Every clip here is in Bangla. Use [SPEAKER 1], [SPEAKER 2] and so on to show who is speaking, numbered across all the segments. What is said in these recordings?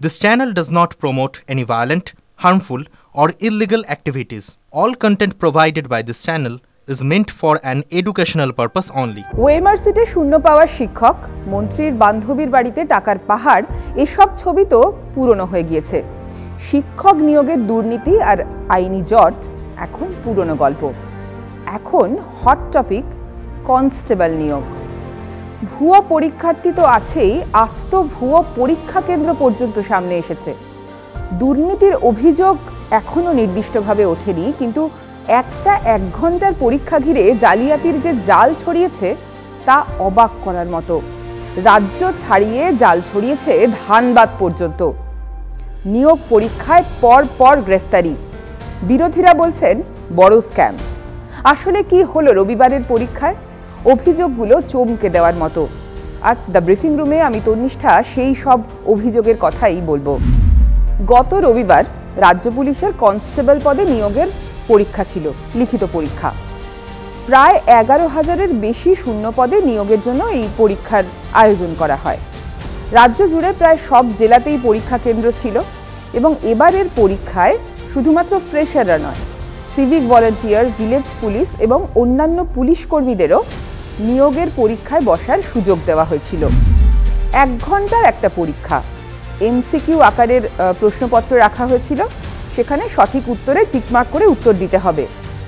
[SPEAKER 1] This channel does not promote any violent, harmful, or illegal activities. All content provided by this channel is meant for an educational purpose only.
[SPEAKER 2] ওয়েমার সিটে শূন্য পাওয়া শিক্ষক, মন্ত্রীর বান্ধবীর বাড়িতে টাকার পাহাড়, এসব ছবি তো পুরনো হয়ে গিয়েছে। শিক্ষক নিয়োগের দুর্নীতি আর আইনি জট এখন পুরনো গল্প। এখন হট টপিক কনস্টেবল নিয়োগ। ভুয়ো পরীক্ষার্থী তো আছেই, আস্ত ভুয়ো পরীক্ষা কেন্দ্র পর্যন্ত সামনে এসেছে। দুর্নীতির অভিযোগ এখনও নির্দিষ্টভাবে ওঠেনি, কিন্তু এক ঘন্টার পরীক্ষা ঘিরে জালিয়াতির যে জাল ছড়িয়েছে তা অবাক করার মতো। রাজ্য ছাড়িয়ে জাল ছড়িয়েছে ধানবাদ পর্যন্ত। নিয়োগ পরীক্ষায় পর গ্রেফতারি। বিরোধীরা বলছেন বড় স্ক্যাম। আসলে কি হলো রবিবারের পরীক্ষায়? অভিযোগগুলো চমকে দেওয়ার মতো। আজ দ্য ব্রিফিং রুমে আমি তন্নিষ্ঠা সেই সব অভিযোগের কথাই বলবো। গত রবিবার রাজ্য পুলিশের কনস্টেবল পদে নিয়োগের পরীক্ষা ছিল, লিখিত পরীক্ষা। প্রায় 11,000-এর বেশি শূন্য পদে নিয়োগের জন্য এই পরীক্ষার আয়োজন করা হয়। রাজ্য জুড়ে প্রায় সব জেলাতেই পরীক্ষা কেন্দ্র ছিল এবং এবারের পরীক্ষায় শুধুমাত্র ফ্রেশাররা নয়, সিভিক ভলান্টিয়ার, ভিলেজ পুলিশ এবং অন্যান্য পুলিশ কর্মীদেরও নিয়োগের পরীক্ষায় বসার সুযোগ দেওয়া হয়েছিল। 1 ঘন্টার একটা পরীক্ষা। এমসিকিউ আকারের প্রশ্নপত্র রাখা হয়েছিল, সেখানে সঠিক উত্তরে টিকমার্ক করে উত্তর দিতে হবে।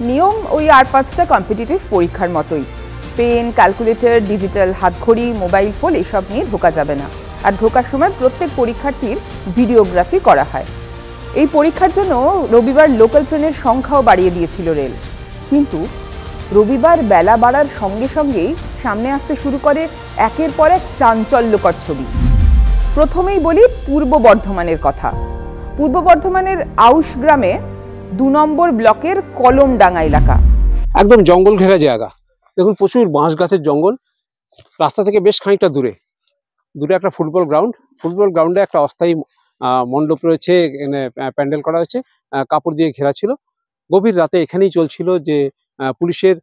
[SPEAKER 2] নিয়ম ওই 4-5টা কম্পিটিটিভ পরীক্ষার মতোই। পেন, ক্যালকুলেটর, ডিজিটাল হাতঘড়ি, মোবাইল ফোন এসব নিয়ে ঢোকা যাবে না। আর ঢোকার সময় প্রত্যেক পরীক্ষার্থীর ভিডিওগ্রাফি করা হয়। এই পরীক্ষার জন্য রবিবার লোকাল ট্রেনের সংখ্যাও বাড়িয়ে দিয়েছিল রেল। কিন্তু রবিবার বেলা বাড়ার সঙ্গে সঙ্গেই সামনে আসতে শুরু করে একের পর এক চাঞ্চল্যকর ছবি। প্রথমেই বলি পূর্ব বর্ধমানের কথা। পূর্ব বর্ধমানের আউশ গ্রামে 2 নম্বর ব্লকের কলমডাঙ্গা এলাকা।
[SPEAKER 3] একদম জঙ্গল ঘেরা জায়গা। দেখুন, প্রচুর বাঁশ গাছের জঙ্গল। রাস্তা থেকে বেশ খানিকটা দূরে একটা ফুটবল গ্রাউন্ডে একটা অস্থায়ী মণ্ডপ রয়েছে, এখানে প্যান্ডেল করা হয়েছে, কাপড় দিয়ে ঘেরা ছিল। গভীর রাতে এখানেই চলছিল যে পুলিশের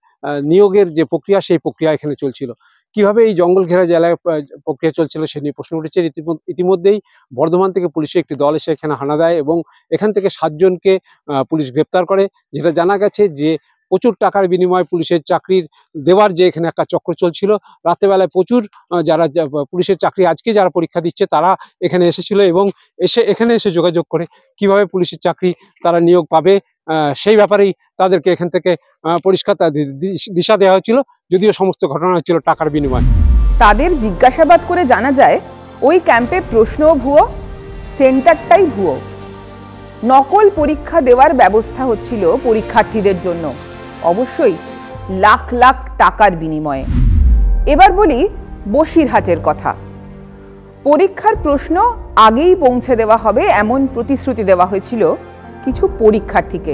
[SPEAKER 3] নিয়োগের যে প্রক্রিয়া, সেই প্রক্রিয়া এখানে চলছিল। কিভাবে এই জঙ্গল ঘেরা জেলায় প্রক্রিয়া চলছিল সে নিয়ে প্রশ্ন উঠেছে। ইতিমধ্যেই বর্ধমান থেকে পুলিশের একটি দল এসে এখানে হানা দেয় এবং এখান থেকে 7 জনকে পুলিশ গ্রেপ্তার করে। যেটা জানা গেছে যে প্রচুর টাকার বিনিময়ে পুলিশের চাকরির দেওয়ার যে এখানে একটা চক্র চলছিল। রাত্রেবেলায় প্রচুর যারা পুলিশের চাকরি আজকে যারা পরীক্ষা দিচ্ছে তারা এখানে এসেছিল এবং এখানে এসে যোগাযোগ করে কিভাবে পুলিশের চাকরি তারা নিয়োগ পাবে সেই ব্যাপারেই তাদেরকে এখান থেকে পরিষ্কার দিশা দেওয়া হয়েছিল, যদিও সমস্ত ঘটনা হচ্ছিল টাকার বিনিময়ে।
[SPEAKER 2] তাদের জিজ্ঞাসাবাদ করে জানা যায় ওই ক্যাম্পে প্রশ্নও ভুয়ো, সেন্টারটাই ভুয়ো। নকল পরীক্ষা দেওয়ার ব্যবস্থা হচ্ছিল পরীক্ষার্থীদের জন্য, অবশ্যই লাখ লাখ টাকার বিনিময়ে। এবার বলি বসিরহাটের কথা। পরীক্ষার প্রশ্ন আগেই পৌঁছে দেওয়া হবে এমন প্রতিশ্রুতি দেওয়া হয়েছিল কিছু পরীক্ষার্থীকে।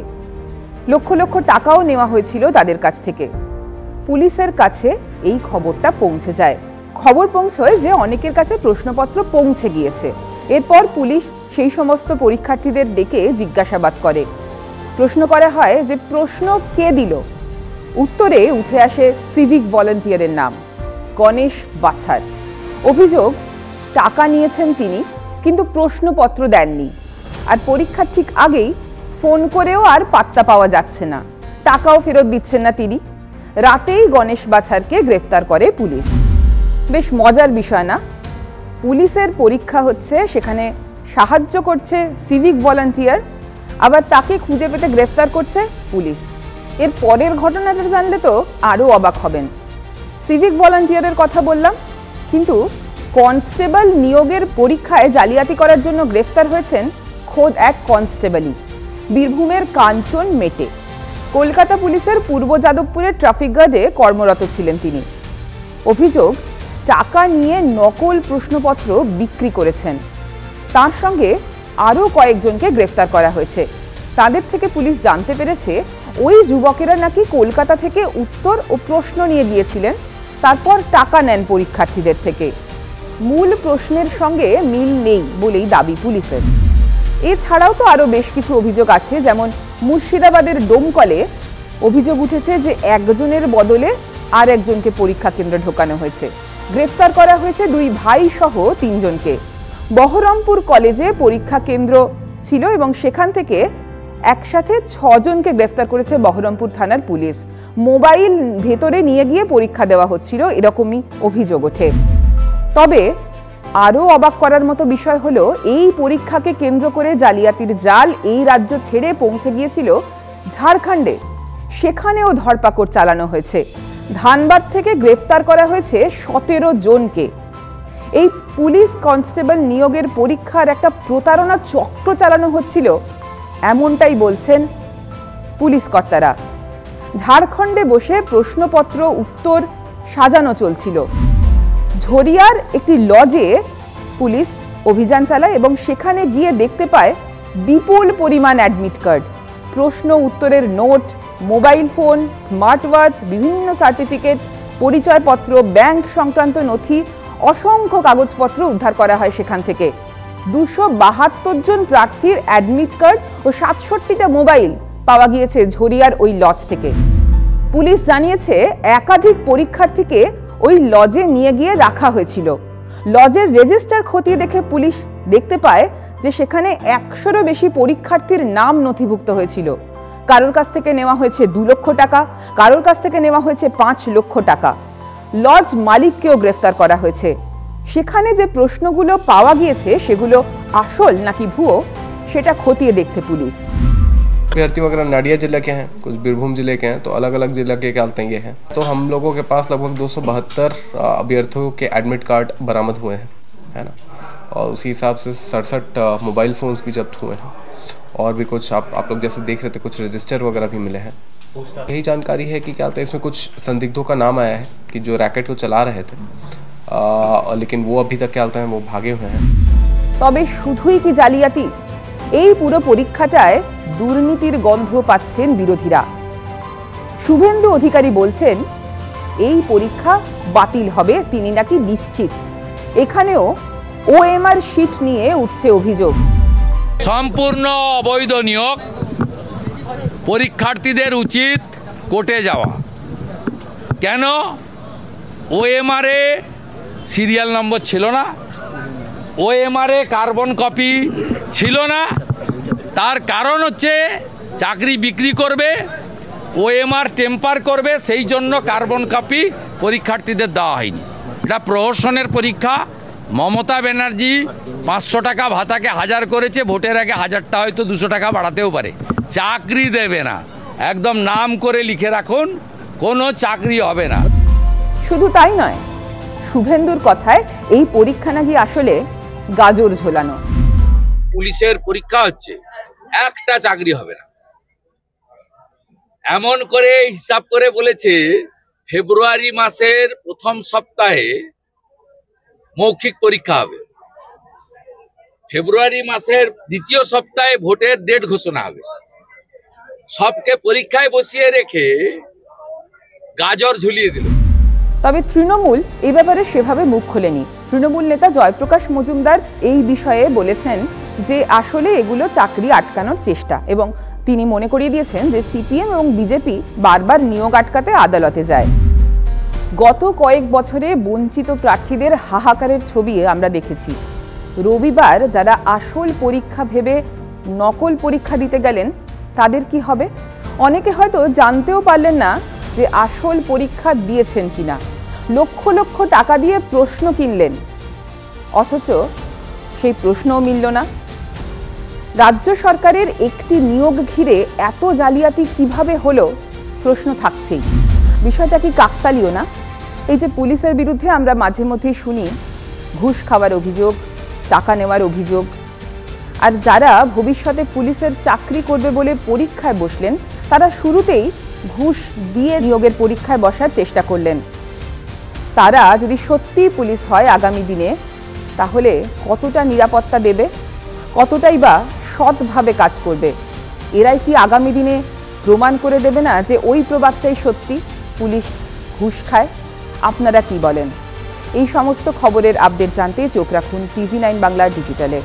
[SPEAKER 2] লক্ষ লক্ষ টাকাও নেওয়া হয়েছিল তাদের কাছ থেকে। পুলিশের কাছে এই খবরটা পৌঁছে যায়। খবর পৌঁছয় যে অনেকের কাছে প্রশ্নপত্র পৌঁছে গিয়েছে। এরপর পুলিশ সেই সমস্ত পরীক্ষার্থীদের ডেকে জিজ্ঞাসাবাদ করে। প্রশ্ন করা হয় যে প্রশ্ন কে দিল। উত্তরে উঠে আসে সিভিক ভলান্টিয়ারের নাম, গণেশ বাছার। অভিযোগ, টাকা নিয়েছেন তিনি, কিন্তু প্রশ্নপত্র দেননি। আর পরীক্ষার ঠিক আগেই ফোন করেও আর পাত্তা পাওয়া যাচ্ছে না, টাকাও ফেরত দিচ্ছেন না তিনি। রাতেই গণেশ বাছারকে গ্রেফতার করে পুলিশ। বেশ মজার বিষয় না? পুলিশের পরীক্ষা হচ্ছে, সেখানে সাহায্য করছে সিভিক ভলান্টিয়ার, আবার তাকে খুঁজে পেতে গ্রেফতার করছে পুলিশ। এর পরের ঘটনাটা জানলে তো আরও অবাক হবেন। সিভিক ভলান্টিয়ারের কথা বললাম, কিন্তু কনস্টেবল নিয়োগের পরীক্ষায় জালিয়াতি করার জন্য গ্রেফতার হয়েছেন খোদ এক কনস্টেবলই, বীরভূমের কাঞ্চন মেটে। কলকাতা পুলিশের পূর্ব যাদবপুরের ট্রাফিক গার্ডে কর্মরত ছিলেন তিনি। অভিযোগ, টাকা নিয়ে নকল প্রশ্নপত্র বিক্রি করেছেন। তার সঙ্গে আরও কয়েকজনকে গ্রেফতার করা হয়েছে। তাদের থেকে পুলিশ জানতে পেরেছে ওই যুবকেরা নাকি কলকাতা থেকে উত্তর ও প্রশ্ন নিয়ে গিয়েছিলেন, তারপর টাকা নেন পরীক্ষার্থীদের থেকে। মূল প্রশ্নের সঙ্গে মিল নেই বলেই দাবি পুলিশের। এছাড়াও তো আরও বেশ কিছু অভিযোগ আছে, যেমন মুর্শিদাবাদের ডোমকলে অভিযোগ উঠেছে যে একজনের বদলে আর একজনকে পরীক্ষা কেন্দ্রে ঢোকানো হয়েছে। গ্রেফতার করা হয়েছে 2 ভাই সহ 3 জনকে। বহরমপুর কলেজে পরীক্ষা কেন্দ্র ছিল এবং সেখান থেকে একসাথে 6 জনকে গ্রেফতার করেছে বহরমপুর থানার পুলিশ। মোবাইল ভেতরে নিয়ে গিয়ে পরীক্ষা দেওয়া হচ্ছিল, এরকমই অভিযোগ ওঠে। তবে আরও অবাক করার মতো বিষয় হলো, এই পরীক্ষাকে কেন্দ্র করে জালিয়াতির জাল এই রাজ্য ছেড়ে পৌঁছে গিয়েছিল ঝাড়খণ্ডে। সেখানেও ধরপাকড় চালানো হয়েছে। ধানবাদ থেকে গ্রেফতার করা হয়েছে 17 জনকে। এই পুলিশ কনস্টেবল নিয়োগের পরীক্ষার একটা প্রতারণা চক্র চালানো হচ্ছিল, এমনটাই বলছেন পুলিশ কর্তারা। ঝাড়খণ্ডে বসে প্রশ্নপত্র উত্তর সাজানো চলছিল। ঝরিয়ার একটি লজে পুলিশ অভিযান চালায় এবং সেখানে গিয়ে দেখতে পায় বিপুল পরিমাণ অ্যাডমিট কার্ড, প্রশ্ন উত্তরের note, mobile phone, smart watch, বিভিন্ন সার্টিফিকেট, পরিচয়পত্র, ব্যাংক সংক্রান্ত নথি, অসংখ্য কাগজপত্র উদ্ধার করা হয় সেখান থেকে। 272 জন প্রার্থীর অ্যাডমিট কার্ড ও 67টা মোবাইল পাওয়া গিয়েছে ঝরিয়ার ওই লজ থেকে। পুলিশ জানিয়েছে একাধিক পরীক্ষার্থীকে ওই লজে নিয়ে গিয়ে রাখা হয়েছিল। লজের রেজিস্টার খতিয়ে দেখে পুলিশ দেখতে পায় যে সেখানে 100-এরও বেশি পরীক্ষার্থীর নাম নথিভুক্ত হয়েছিল। কারোর কাছ থেকে নেওয়া হয়েছে 2 লক্ষ টাকা, কারোর কাছ থেকে নেওয়া হয়েছে 5 লক্ষ টাকা। লজ মালিককেও গ্রেফতার করা হয়েছে। সেখানে যে প্রশ্নগুলো পাওয়া গিয়েছে সেগুলো আসল নাকি ভুয়ো সেটা খতিয়ে দেখছে পুলিশ।
[SPEAKER 4] अभ्यर्थी वगैरह नाडिया जिले के हैं, कुछ बीरभूम जिले के हैं, तो अलग अलग जिले के क्या ये हैं। तो हम लोगों के पास लगभग 272 अभ्यर्थियों के एडमिट कार्ड बरामद हुए हैं, है ना, और उसी हिसाब से 67 मोबाइल फ़ोन्स भी जब्त हुए हैं, और भी कुछ आप लोग जैसे देख रहे थे कुछ रजिस्टर वगैरह भी मिले हैं। यही जानकारी है कि क्या होता है, इसमें कुछ संदिग्धों का नाम आया है कि जो रैकेट को चला रहे थे, लेकिन वो अभी तक क्या होता है वो भागे हुए हैं।
[SPEAKER 2] তবে শুধুই কি জালিয়াতি? এই পুরো পরীক্ষাটায় দুর্নীতির গন্ধ পাচ্ছেন বিরোধীরা। শুভেন্দু অধিকারী বলছেন এই পরীক্ষা বাতিল হবে, তিনি নাকি নিশ্চিত। এখানেও ওএমআর শিট নিয়ে উঠছে অভিযোগ।
[SPEAKER 5] সম্পূর্ণ অবৈধ নিয়োগ, পরীক্ষার্থীদের উচিত কোর্টে যাওয়া। কেন? ওএমআরে সিরিয়াল নম্বর ছিল না, ওএমআরে কার্বন কপি ছিল না। তার কারণ হচ্ছে চাকরি বিক্রি করবে, ওএমআর টেম্পার করবে, সেই জন্য কার্বন কপি পরীক্ষার্থীদের দেওয়া হয়নি। এটা প্রহসনের পরীক্ষা। মমতা ব্যানার্জি 500 টাকা ভাতাকে 1000 করেছে, ভোটের আগে 1000টা হয়তো 200 টাকা বাড়াতেও পারে। চাকরি দেবে না, একদম নাম করে লিখে রাখুন, কোনো চাকরি হবে না।
[SPEAKER 2] শুধু তাই নয়, শুভেন্দুর কথায় এই পরীক্ষা নাকি আসলে গাজর ঝোলানো।
[SPEAKER 5] পুলিশের পরীক্ষা হচ্ছে, একটা চাকরি হবে না এমন করে হিসাব করে বলেছে। ফেব্রুয়ারি মাসের প্রথম সপ্তাহে মৌখিক পরীক্ষা হবে, ফেব্রুয়ারি মাসের দ্বিতীয় সপ্তাহে ভোটের ডেট ঘোষণা হবে। সবকে পরীক্ষায় বসিয়ে রেখে গাজর ঝুলিয়ে দিল।
[SPEAKER 2] তবে তৃণমূল এই ব্যাপারে সেভাবে মুখ খোলেনি। তৃণমূল নেতা জয়প্রকাশ মজুমদার এই বিষয়ে বলেছেন যে আসলে এগুলো চাকরি আটকানোর চেষ্টা, এবং তিনি মনে করিয়ে দিয়েছেন যে সিপিএম এবং বিজেপি বারবার নিয়োগ আটকাতে আদালতে যায়। গত কয়েক বছরে বঞ্চিত প্রার্থীদের হাহাকারের ছবি আমরা দেখেছি। রবিবার যারা আসল পরীক্ষা ভেবে নকল পরীক্ষা দিতে গেলেন তাদের কি হবে? অনেকে হয়তো জানতেও পারলেন না যে আসল পরীক্ষা দিয়েছেন কিনা। লক্ষ লক্ষ টাকা দিয়ে প্রশ্ন কিনলেন, অথচ সেই প্রশ্নও মিলল না। রাজ্য সরকারের একটি নিয়োগ ঘিরে এত জালিয়াতি কিভাবে হলো প্রশ্ন থাকছেই। বিষয়টা কি কাকতালীয় না? এই যে পুলিশের বিরুদ্ধে আমরা মাঝে মধ্যেই শুনি ঘুষ খাওয়ার অভিযোগ, টাকা নেওয়ার অভিযোগ, আর যারা ভবিষ্যতে পুলিশের চাকরি করবে বলে পরীক্ষায় বসলেন তারা শুরুতেই ঘুষ দিয়ে নিয়োগের পরীক্ষায় বসার চেষ্টা করলেন। তারা যদি সত্যিই পুলিশ হয় আগামী দিনে, তাহলে কতটা নিরাপত্তা দেবে, কতটাই বা সৎভাবে কাজ করবে? এরাই কি আগামী দিনে প্রমাণ করে দেবে না যে ওই প্রবাদটাই সত্যি, পুলিশ ঘুষ খায়? আপনারা কি বলেন? এই সমস্ত খবরের আপডেট জানতে চোখ রাখুন TV9 বাংলার ডিজিটালে।